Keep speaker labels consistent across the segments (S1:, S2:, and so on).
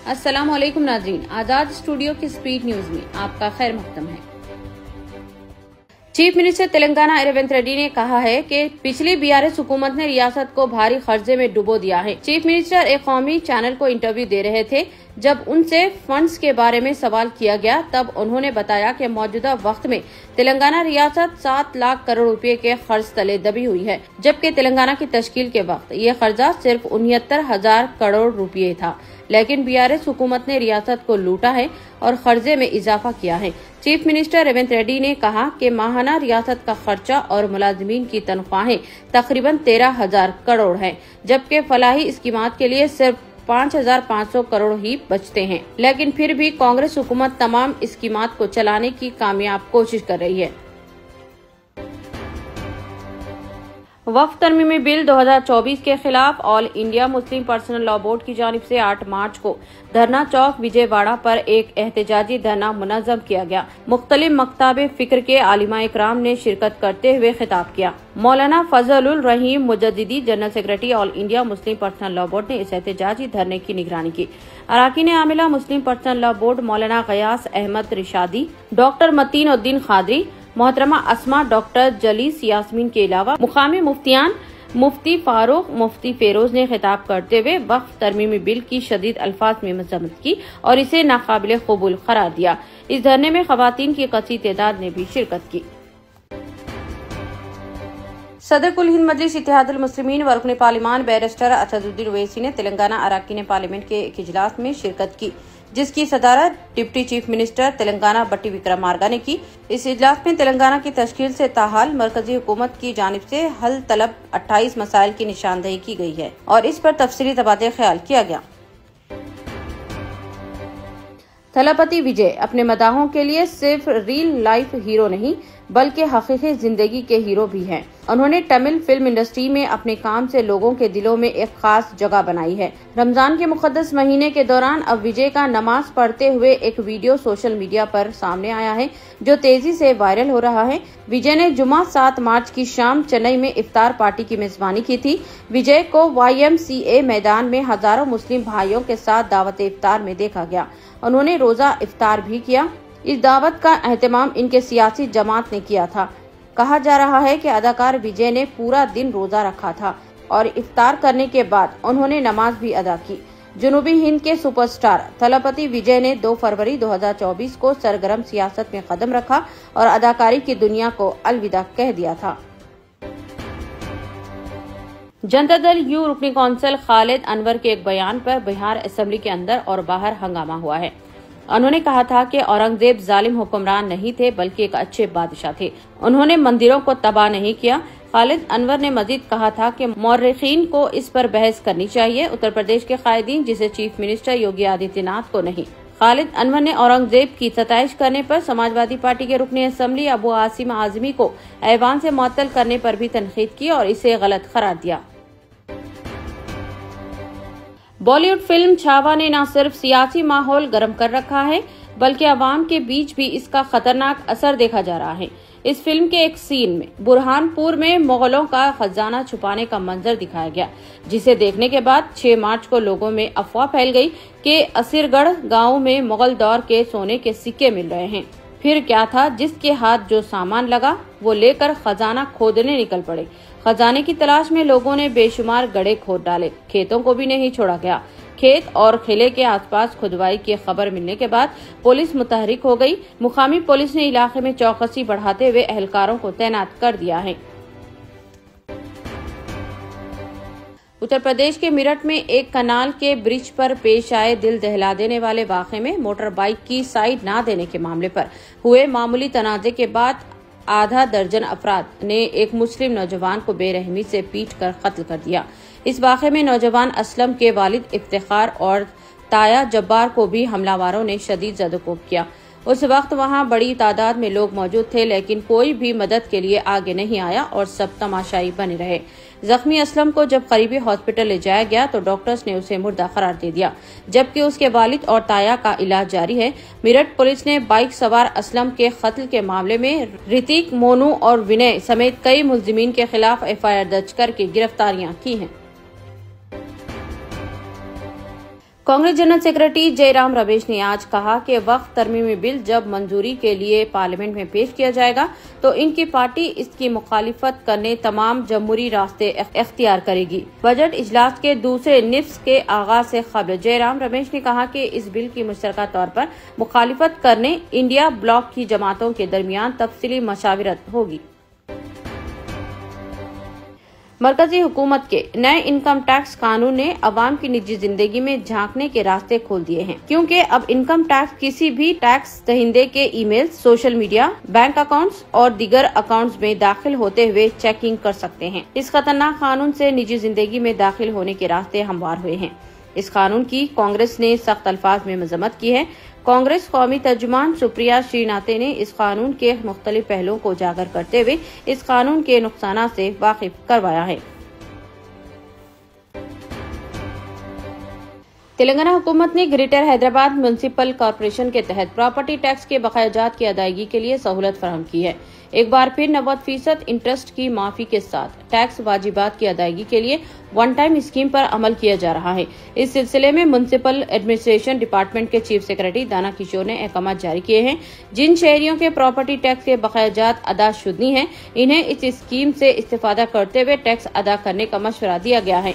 S1: अस्सलाम वालेकुम नाज़रीन, आजाद स्टूडियो की स्पीड न्यूज में आपका खैर मकदम है। चीफ मिनिस्टर तेलंगाना रेवंत रेड्डी ने कहा है कि पिछली बीआरएस हुकूमत ने रियासत को भारी खर्चे में डुबो दिया है। चीफ मिनिस्टर एक कौमी चैनल को इंटरव्यू दे रहे थे। जब उनसे फंड्स के बारे में सवाल किया गया तब उन्होंने बताया कि मौजूदा वक्त में तेलंगाना रियासत 7 लाख करोड़ रुपए के कर्ज तले दबी हुई है, जबकि तेलंगाना की तश्कील के वक्त ये कर्जा सिर्फ 69,000 करोड़ रुपए था। लेकिन बीआरएस हुकूमत ने रियासत को लूटा है और कर्जे में इजाफा किया है। चीफ मिनिस्टर रेवंत रेड्डी ने कहा कि माहाना रियासत का खर्चा और मुलाजिमीन की तनख्वाहें तकरीबन 13,000 करोड़ है, जबकि फलाही स्कीमात के लिए सिर्फ 5,500 करोड़ ही बचते हैं। लेकिन फिर भी कांग्रेस हुकूमत तमाम स्कीमात को चलाने की कामयाब कोशिश कर रही है। वक्फ तरमीमी बिल 2024 के खिलाफ all India Muslim personal law board की जानिब से 8 मार्च को धरना चौक विजयवाड़ा पर एक एहतजाजी धरना मुनज़्ज़म किया गया। मुख्तलिफ मकताब फिक्र के आलिमा इकराम ने शिरकत करते हुए खिताब किया। मौलाना Fazlul Rahim Mujaddidi general secretary all India Muslim personal law board ने इस एहतजाजी धरने की निगरानी की। अराकीन आमिला मुस्लिम पर्सनल लॉ बोर्ड मौलाना गयास अहमद रिशादी, डॉक्टर मतीन उद्दीन खादरी, मोहतरमा अस्मा, डॉक्टर जलीस यास्मीन के अलावा मुकामी मुफ्तियान मुफ्ती फारूक, मुफ्ती फेरोज ने खिताब करते हुए वक्फ तरमीमी बिल की शदीद अल्फाज में मजम्मत की और इसे नाकाबिल कबूल करार दिया। इस धरने में खवातीन की कसीर तादाद ने भी शिरकत की। सदर कुल हिंद मजलिस इत्तेहादुल मुस्लिमीन व रुकन पार्लिमान बैरिस्टर असदुद्दीन ओवैसी ने तेलंगाना अराकीन पार्लियामेंट के एक इजलास में शिरकत की, जिसकी सदारत डिप्टी चीफ मिनिस्टर तेलंगाना बट्टी विक्रमार्का ने की। इस इजलास में तेलंगाना की तश्कील से ताहाल मरकजी हुकूमत की जानिब से हल तलब 28 मसाइल की निशानदेही की गई है और इस पर तफसीली तबादला ख्याल किया गया। थलपति विजय अपने मदाहों के लिए सिर्फ रियल लाइफ हीरो नहीं बल्कि हकीकी जिंदगी के हीरो भी हैं। उन्होंने तमिल फिल्म इंडस्ट्री में अपने काम से लोगों के दिलों में एक खास जगह बनाई है। रमजान के मुकद्दस महीने के दौरान अब विजय का नमाज पढ़ते हुए एक वीडियो सोशल मीडिया पर सामने आया है, जो तेजी से वायरल हो रहा है। विजय ने जुमा 7 मार्च की शाम चेन्नई में इफ्तार पार्टी की मेजबानी की थी। विजय को YMCA मैदान में हजारों मुस्लिम भाइयों के साथ दावत इफ्तार में देखा गया। उन्होंने रोजा इफ्तार भी किया। इस दावत का एहतमाम इनके सियासी जमात ने किया था। कहा जा रहा है कि अदाकार विजय ने पूरा दिन रोजा रखा था और इफ्तार करने के बाद उन्होंने नमाज भी अदा की। जनूबी हिंद के सुपरस्टार थलपति विजय ने 2 फरवरी 2024 को सरगर्म सियासत में कदम रखा और अदाकारी की दुनिया को अलविदा कह दिया था। जनता दल यू रुकनी कौंसिल खालिद अनवर के एक बयान पर बिहार असेंबली के अंदर और बाहर हंगामा हुआ है। उन्होंने कहा था कि औरंगजेब जालिम हुक्मरान नहीं थे बल्कि एक अच्छे बादशाह थे। उन्होंने मंदिरों को तबाह नहीं किया। खालिद अनवर ने मजीद कहा था कि मौर्रिखीन को इस पर बहस करनी चाहिए, उत्तर प्रदेश के कायदीन, जिसे चीफ मिनिस्टर योगी आदित्यनाथ को नहीं। खालिद अनवर ने औरंगजेब की सताइश करने पर समाजवादी पार्टी के रुकनी असेंबली अबू आसिम आजमी को ऐवान से मुअत्तल करने पर भी तनकीद की और इसे गलत करार दिया। बॉलीवुड फिल्म छावा ने न सिर्फ सियासी माहौल गर्म कर रखा है बल्कि आवाम के बीच भी इसका खतरनाक असर देखा जा रहा है। इस फिल्म के एक सीन में बुरहानपुर में मुगलों का खजाना छुपाने का मंजर दिखाया गया, जिसे देखने के बाद 6 मार्च को लोगों में अफवाह फैल गई कि असीरगढ़ गांव में मुगल दौर के सोने के सिक्के मिल रहे हैं। फिर क्या था, जिसके हाथ जो सामान लगा वो लेकर खजाना खोदने निकल पड़े। खजाने की तलाश में लोगों ने बेशुमार गड्ढे खोद डाले, खेतों को भी नहीं छोड़ा गया। खेत और किले के आसपास खुदवाई की खबर मिलने के बाद पुलिस मुतहरिक हो गई। मुकामी पुलिस ने इलाके में चौकसी बढ़ाते हुए एहलकारों को तैनात कर दिया है। उत्तर प्रदेश के मेरठ में एक कनाल के ब्रिज पर पेश आए दिल दहला देने वाले वाक़े में मोटर बाइक की साइड न देने के मामले पर हुए मामूली तनाज़े के बाद आधा दर्जन अफराद ने एक मुस्लिम नौजवान को बेरहमी से पीट कर कत्ल कर दिया। इस वाक़े में नौजवान असलम के वालिद इफ्तिखार और ताया जब्बार को भी हमलावरों ने शदीद ज़दकोब किया। उस वक्त वहां बड़ी तादाद में लोग मौजूद थे, लेकिन कोई भी मदद के लिए आगे नहीं आया और सब तमाशाई बने रहे। जख्मी असलम को जब करीबी हॉस्पिटल ले जाया गया तो डॉक्टर्स ने उसे मुर्दा करार दे दिया, जबकि उसके वालिद और ताया का इलाज जारी है। मेरठ पुलिस ने बाइक सवार असलम के कत्ल के मामले में ऋतिक, मोनू और विनय समेत कई मुल्जिमीन के खिलाफ FIR दर्ज करके गिरफ्तारियां की हैं। कांग्रेस जनरल सेक्रेटरी जयराम रमेश ने आज कहा कि वक्फ तरमीमी बिल जब मंजूरी के लिए पार्लियामेंट में पेश किया जाएगा तो इनकी पार्टी इसकी मुखालिफत करने तमाम जमहूरी रास्ते इख्तियार करेगी। बजट इजलास के दूसरे निफ्स के आगाज से कबल जयराम रमेश ने कहा कि इस बिल की मुश्तरका तौर पर मुखालिफत करने इंडिया ब्लॉक की जमातों के दरमियान तफसीली मशावरत होगी। मरकजी हुकूमत के नए इनकम टैक्स कानून ने अवाम की निजी जिंदगी में झांकने के रास्ते खोल दिए हैं, क्योंकि अब इनकम टैक्स किसी भी टैक्स दहिंदे के email, social media, bank accounts और दीगर अकाउंट्स में दाखिल होते हुए चेकिंग कर सकते हैं। इस खतरनाक कानून से निजी जिंदगी में दाखिल होने के रास्ते हमवार हुए हैं। इस कानून की कांग्रेस ने सख्त अल्फाज में मजम्मत की है। कांग्रेस कौमी तर्जुमान सुप्रिया श्रीनाथे ने इस कानून के मुख्तलिफ पहलुओं को उजागर करते हुए इस कानून के नुकसानात से वाकिफ करवाया है। तेलंगाना हुकूमत ने ग्रेटर हैदराबाद म्युनिसिपल कॉरपोरेशन के तहत प्रॉपर्टी टैक्स के बकायाजात की अदायगी के लिए सहूलत फराहम की है। एक बार फिर 90% इंटरेस्ट की माफी के साथ टैक्स वाजिबात की अदायगी के लिए वन टाइम स्कीम पर अमल किया जा रहा है। इस सिलसिले में म्युनिसिपल एडमिनिस्ट्रेशन डिपार्टमेंट के चीफ सेक्रेटरी दाना किशोर ने अहकाम जारी किए हैं। जिन शहरियों के प्रॉपर्टी टैक्स के बकायाजात अदा शुदनी है, इन्हें इस स्कीम से इस्तेफादा करते हुए टैक्स अदा करने का मशवरा दिया गया है।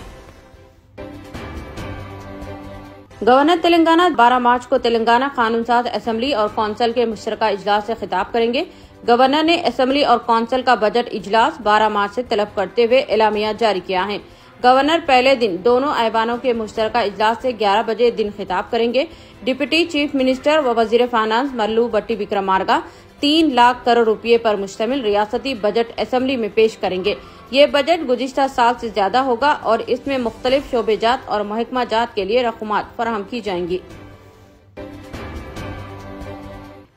S1: गवर्नर तेलंगाना 12 मार्च को तेलंगाना कानून साज असेंबली और कौंसिल के मुश्तरका इजलास से खिताब करेंगे। गवर्नर ने असेंबली और कौंसिल का बजट इजलास 12 मार्च से तलब करते हुए एलामिया जारी किया है। गवर्नर पहले दिन दोनों ऐवानों के मुश्तरका इजलास से 11 बजे दिन खिताब करेंगे। डिप्टी चीफ मिनिस्टर व वजीर फाइनेंस मल्लू भट्टी विक्रमार्का 3 लाख करोड़ रुपये पर मुश्तमिल रियासती बजट असेंबली में पेश करेंगे। ये बजट गुज़िश्ता साल से ज्यादा होगा और इसमें मुख्तलिफ शोबेजात और महकमा जात के लिए रकूमात फराहम की जाएंगी।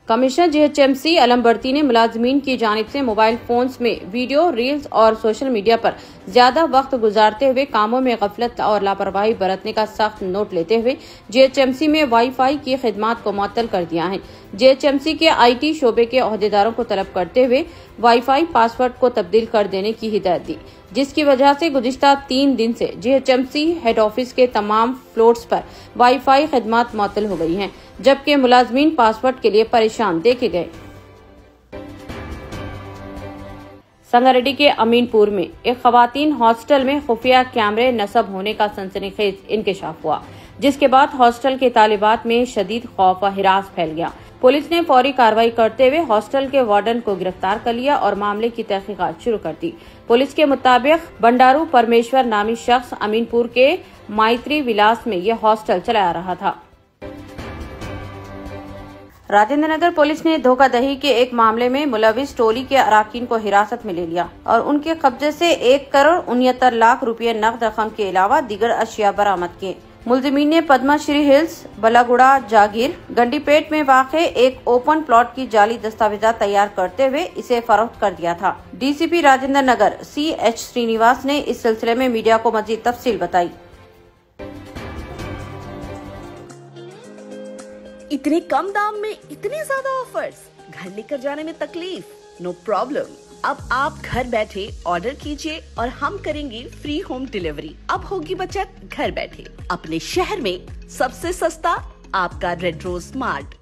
S1: कमिश्नर जीएचएमसी अलम बर्ती ने मुलाजमीन की जानिब से मोबाइल फोन्स में वीडियो, रील्स और सोशल मीडिया पर ज्यादा वक्त गुजारते हुए कामों में गफलत और लापरवाही बरतने का सख्त नोट लेते हुए जीएचएमसी में वाईफाई की खिदमात को मुअत्तल कर दिया है। जीएचएमसी के आईटी शोबे के ओहदेदारों को तलब करते हुए वाईफाई पासवर्ड को तब्दील कर देने की हिदायत दी, जिसकी वजह से गुज़िश्ता 3 दिन से जीएचएमसी हेड ऑफिस के तमाम फ्लोर्स पर वाईफाई खिदमात मुअत्तल हो गई हैं, जबकि मुलाजमीन पासवर्ड के लिए परेशान देखे गए। संगारेड्डी के अमीनपुर में एक खवातीन हॉस्टल में खुफिया कैमरे नस्ब होने का सनसनीखेज इंकशाफ हुआ, जिसके बाद हॉस्टल के तालिबात में शदीद खौफ व हिरास फैल गया। पुलिस ने फौरी कार्रवाई करते हुए हॉस्टल के वार्डन को गिरफ्तार कर लिया और मामले की तहकीकात शुरू कर दी। पुलिस के मुताबिक बंडारू परमेश्वर नामी शख्स अमीनपुर के माइत्री विलास में यह हॉस्टल चला रहा था। राजेंद्र नगर पुलिस ने धोखाधड़ी के एक मामले में मुलविस टोली के अराकीन को हिरासत में ले लिया और उनके कब्जे से 1 करोड़ 69 लाख रुपये नकद रकम के अलावा दीगर अशिया बरामद किए। मुलजिमीन ने पद्माश्री हिल्स, बलागुड़ा, जागीर, गंडीपेट में वाक़े एक ओपन प्लॉट की जाली दस्तावेजात तैयार करते हुए इसे फरोख्त कर दिया था। डीसीपी राजेंद्र नगर CH श्रीनिवास ने इस सिलसिले में मीडिया को मजीद तफसील बताई।
S2: इतने कम दाम में इतने ज्यादा ऑफर्स, घर लेकर जाने में तकलीफ? नो प्रॉब्लम, अब आप घर बैठे ऑर्डर कीजिए और हम करेंगे फ्री होम डिलीवरी। अब होगी बचत घर बैठे। अपने शहर में सबसे सस्ता आपका रेड रोज स्मार्ट।